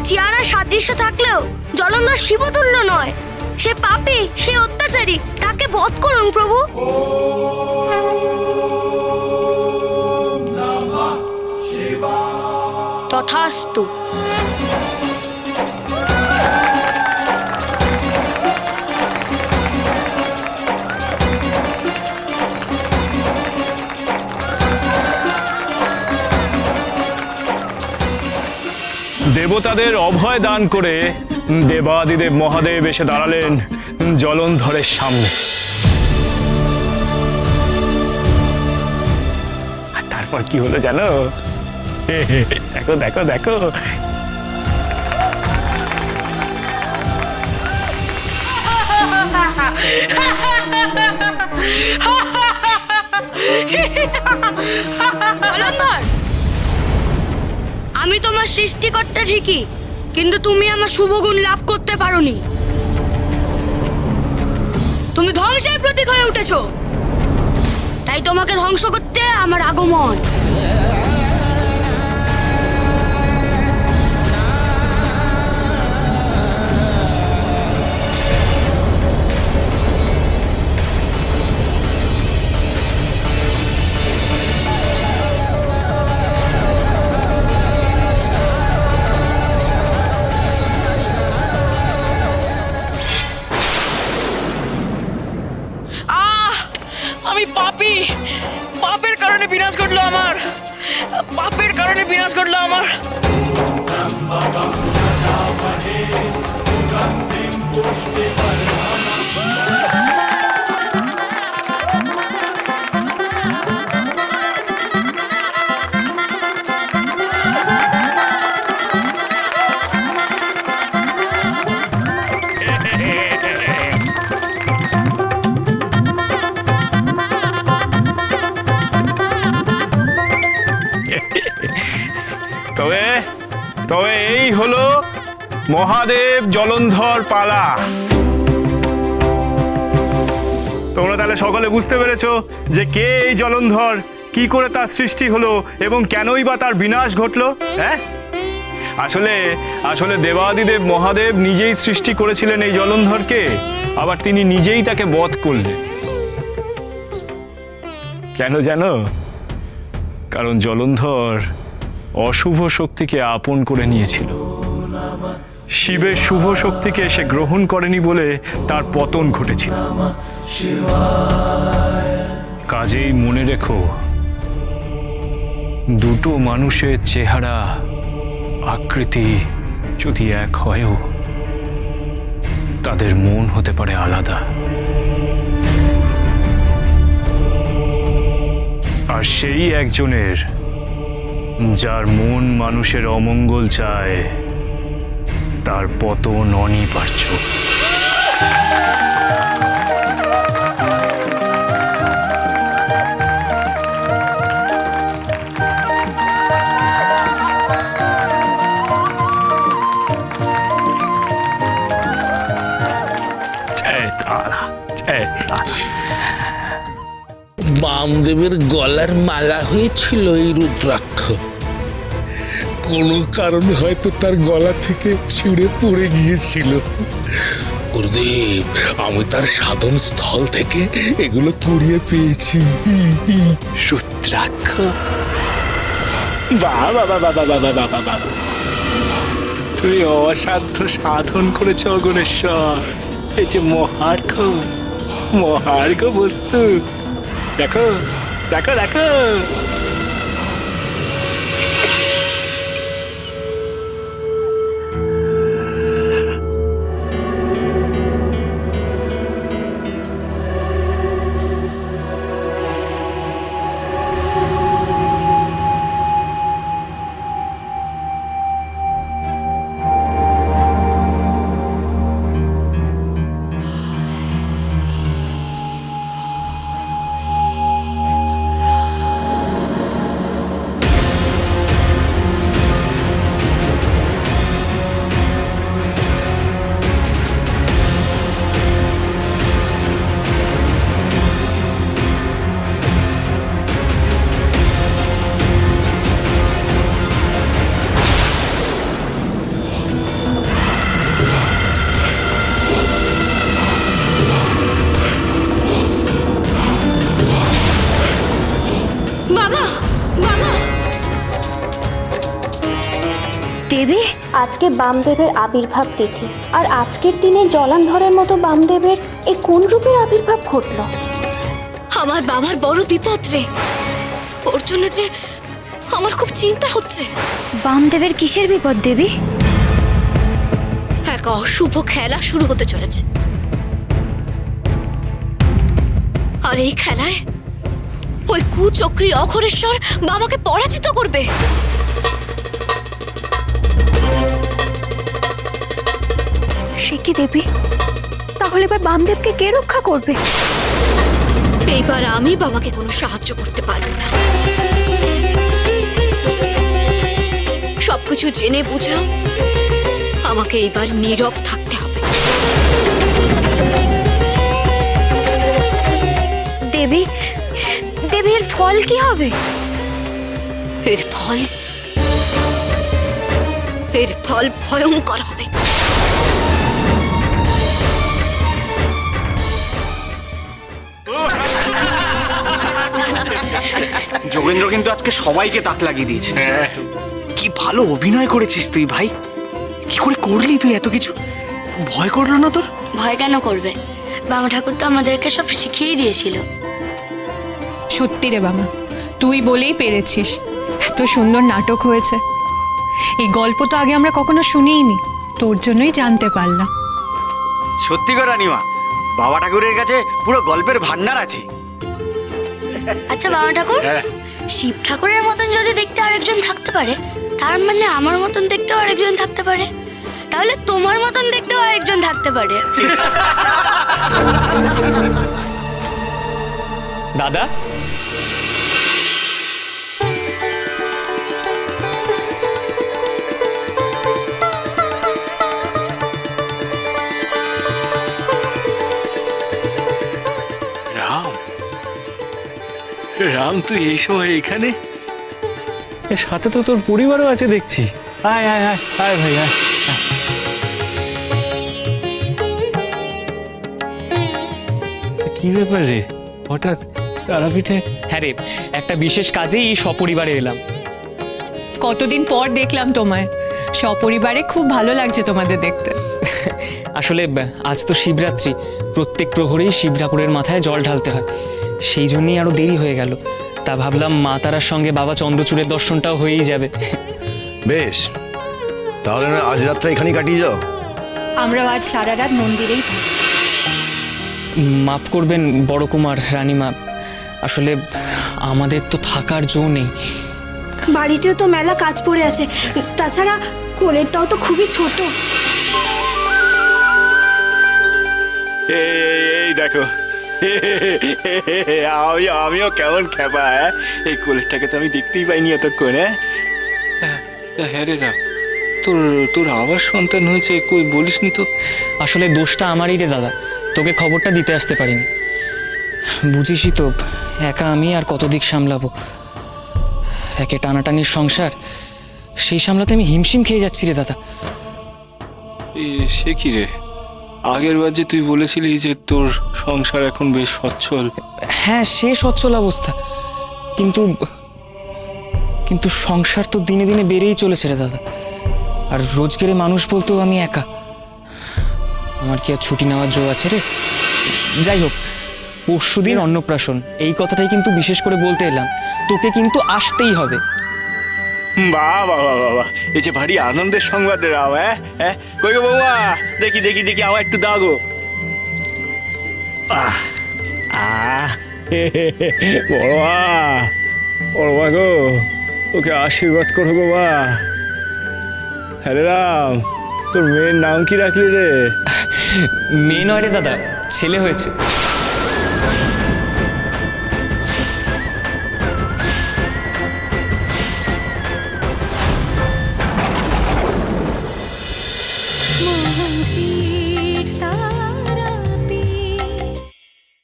চেহারা সাদৃশ্য থাকলেও জলন্ধর শিবতুল্য নয়। সে পাপী, সে অত্যাচারী, তাকে বধ করুন প্রভু। তথাস্তু। দেবতাদের অভয় দান করে দেবাদিদেব মহাদেব এসে দাঁড়ালেন জলন্ধরের সামনে। আর তারপর কি হলো জানো? দেখো দেখো দেখো, জলন্ধর, আমি তোমার সৃষ্টিকর্তা ঠিকই, কিন্তু তুমি আমার শুভগুণ লাভ করতে পারোনি। তুমি ধ্বংসের প্রতীক হয়ে উঠেছো, তাই তোমাকে ধ্বংস করতে আমার আগমন। আমি পাপী, পাপের কারণে বিনাশ ঘটলো আমার, পাপের কারণে বিনাশ ঘটলো আমার। তবে তবে এই হলো মহাদেব জলন্ধর পালা। তোমরা তাহলে সকলে বুঝতে পেরেছো যে কে এই জলন্ধর, কি করে তার সৃষ্টি হলো এবং কেনই বা তার বিনাশ ঘটলো। হ্যাঁ, আসলে আসলে দেবাদিদেব মহাদেব নিজেই সৃষ্টি করেছিলেন এই জলন্ধরকে, আবার তিনি নিজেই তাকে বধ করলেন। কেন জানো? কারণ জলন্ধর অশুভ শক্তিকে আপন করে নিয়েছিল, শিবের শুভ শক্তিকে সে গ্রহণ করেনি বলে তার পতন ঘটেছিল। কাজেই মনে রেখো, দুটো মানুষের চেহারা আকৃতি যদি এক হয়ও তাদের মন হতে পারে আলাদা। আর সেই একজনের যার মন মানুষের অমঙ্গল চায়, তার পতন অনিবার্য। বামদেবের গলার মালা হয়েছিল এই রুদ্রাক্ষ, কোনো কারণে হয়তো তার গলা থেকে ছিঁড়ে পড়ে গিয়েছিল। গুরুদেব, আমি তার সাধন স্থল থেকে এগুলো কুড়িয়ে পেয়েছি। রুদ্রাক্ষ, বাবা বাবা বাবা বাবা বাবা, তুমি অসাধ্য সাধন করেছ গণেশ্বর। এই যে মহার্ঘ মহার্ঘ বস্তু, দেখো দেখো দেখো। দেবী, আজকে বামদেবের আবির্ভাব তিথি, আর আজকের দিনে জলান্ধরের মতো বামদেবের এই কোন রূপের আবির্ভাব ঘটল? আমার বাবার বড় বিপদ রে। ওর জন্য যে আমার খুব চিন্তা হচ্ছে। বামদেবের কিসের বিপদ দেবী? এক অশুভ খেলা শুরু হতে চলেছে, আর এই খেলায় ওই কুচক্রী অঘরেশ্বর বাবাকে পরাজিত করবে। সে কি দেবী? তাহলে এবার বামদেবকে কে রক্ষা করবে? এইবার আমি বাবাকে কোনো সাহায্য করতে পারবো না। সবকিছু জেনে বুঝেও আমাকে এইবার নীরব থাকতে হবে। দেবী, দেবী, এর ফল কি হবে? এর ফল ভয়ঙ্কর হবে। যোগেন্দ্র কিন্তু আজকে সবাইকে তাক লাগিয়ে দিয়েছে। কি ভালো অভিনয় করেছিস তুই ভাই। কি করে করলি তুই এত কিছু? ভয় করলো না তোর? ভয় কেন করবে? বাবা ঠাকুর তো আমাদেরকে সব শিখিয়ে দিয়েছিল। সত্যি রে বাবা, তুই বলেই পেরেছিস। এত সুন্দর নাটক হয়েছে। এই গল্প তো আগে আমরা কখনো শুনিনি, তোর জন্যই জানতে পারলাম। সত্যি গো রানিমা, বাবা ঠাকুরের কাছে পুরো গল্পের ভান্ডার আছে। আচ্ছা বাবা ঠাকুর, শিব ঠাকুরের মতন যদি দেখতে আরেকজন থাকতে পারে, তার মানে আমার মতন দেখতেও আরেকজন থাকতে পারে, তাহলে তোমার মতন দেখতেও আরেকজন থাকতে পারে। দাদা, রাম, রাম, তুই এই সময় এখানে? এর সাথে তো তোর পরিবারও আছে দেখছি। আয় আয় আয় আয় ভাই আয়। কি ব্যাপার রে, হঠাৎ তারাপীঠে? হ্যাঁ রে, একটা বিশেষ কাজেই এই সপরিবারে এলাম। কতদিন পর দেখলাম তোমায়। সপরিবারে খুব ভালো লাগছে তোমাদের দেখতে। আসলে আজ তো শিবরাত্রি, প্রত্যেক প্রহরেই শিব ঠাকুরের মাথায় জল ঢালতে হয়, সেই জন্যই আরো দেরি হয়ে গেল। তা ভাবলাম মা তারার সঙ্গে বাবা চন্দ্রচূড়ের দর্শনটাও হয়েই যাবে। বেশ, তাহলে না আজ রাতটা এখানেই কাটিয়ে যাও। আমরাও আজ সারা রাত মন্দিরেই থাকি। মাফ করবেন বড় কুমার, রানীমা, আসলে আমাদের তো থাকার জো নেই। বাড়িতেও তো মেলা কাজ পড়ে আছে, তাছাড়া কোলেরটাও তো খুবই ছোট। এই দেখো, আমিও কেমন খেপা। এই কোলেরটাকে তো আমি দেখতেই পাইনি এতক্ষণ। হ্যাঁ রে রাম, তোর আবার সন্তান হয়েছে, কই বলিসনি তো? আসলে দোষটা আমারই রে দাদা, তোকে খবরটা দিতে আসতে পারিনি। বুঝিসই তো, একা আমি আর কত দিক সামলাবো। একে টানাটানির সংসার, সেই সামলাতে আমি হিমশিম খেয়ে যাচ্ছি রে দাদা। সে কি রে, আগের বার যে তুই বলেছিলি যে তোর সংসার এখন বেশ সচ্ছল। হ্যাঁ, সে সচ্ছল অবস্থা, কিন্তু কিন্তু সংসার তো দিনে দিনে বেড়েই চলেছে রে দাদা। আর রোজগারে মানুষ বলতেও আমি একা। আমার কি আর ছুটি নেওয়ার জো আছে রে? যাই হোক, পরশুদিন অন্নপ্রাশন, এই কথাটাই কিন্তু বিশেষ করে বলতে এলাম। তোকে কিন্তু আসতেই হবে। বাহ বাহ বাহ বাহ, এই যে ভারী আনন্দের সংবাদ রে রাম। হ্যাঁ, কই গো বৌমা, দেখি দেখি দেখি, আমার একটু দাও গো। বড়মা গো, ওকে আশীর্বাদ করো গো মা। হ্যাঁ রে রাম, তোর মেয়ের নাম কি রাখলি রে? মেয়ে নয় রে দাদা, ছেলে হয়েছে।